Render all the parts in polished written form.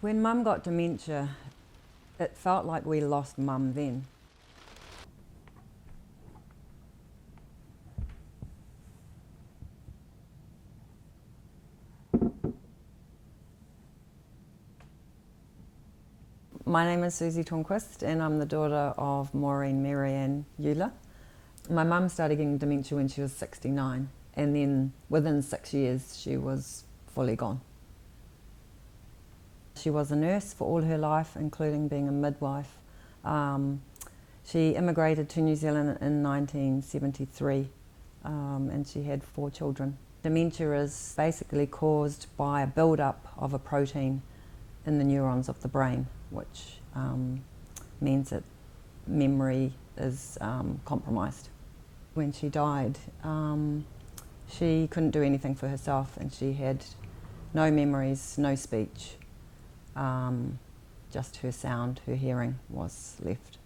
When Mum got dementia, it felt like we lost Mum then. My name is Susie Tornquist and I'm the daughter of Maureen Marianne Euler. My mum started getting dementia when she was 69 and then within 6 years she was fully gone. She was a nurse for all her life, including being a midwife. She immigrated to New Zealand in 1973 and she had 4 children. Dementia is basically caused by a build-up of a protein in the neurons of the brain, which means that memory is compromised. When she died, she couldn't do anything for herself and she had no memories, no speech, just her sound, her hearing was left.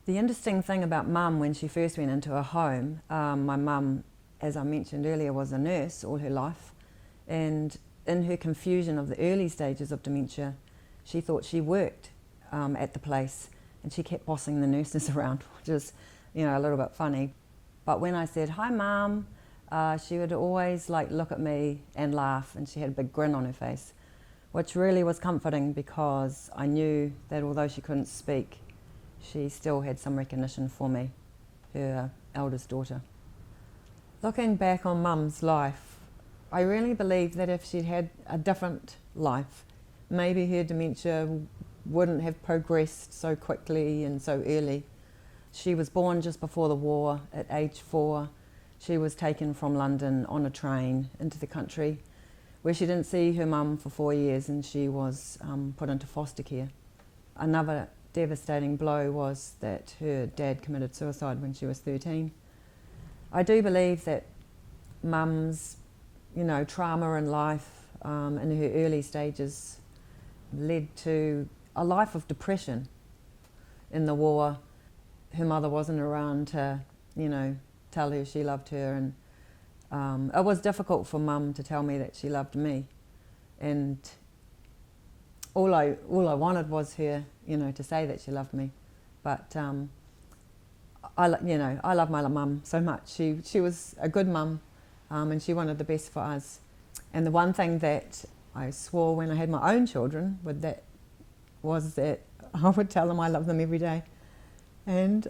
The interesting thing about Mum when she first went into a home, my mum, as I mentioned earlier, was a nurse all her life, and in her confusion of the early stages of dementia, she thought she worked at the place and she kept bossing the nurses around, which is, you know, a little bit funny. But when I said, "Hi Mum," she would always look at me and laugh, and she had a big grin on her face, which really was comforting because I knew that although she couldn't speak, she still had some recognition for me, her eldest daughter. Looking back on Mum's life, I really believe that if she'd had a different life, maybe her dementia wouldn't have progressed so quickly and so early. She was born just before the war at age 4. She was taken from London on a train into the country where she didn't see her mum for 4 years and she was put into foster care. Another devastating blow was that her dad committed suicide when she was 13. I do believe that Mum's, trauma in life in her early stages led to a life of depression. In the war, her mother wasn't around to, tell her she loved her, and it was difficult for Mum to tell me that she loved me. And all I wanted was her, to say that she loved me. But I love my mum so much. She was a good mum, and she wanted the best for us. And the one thing that I swore when I had my own children was that I would tell them I love them every day. And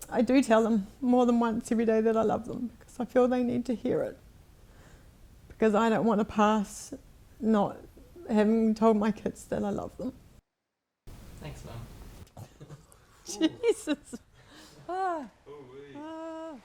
I do tell them more than once every day that I love them because I feel they need to hear it. Because I don't want to pass not having told my kids that I love them. Thanks, Mum. Jesus. Oh, wait.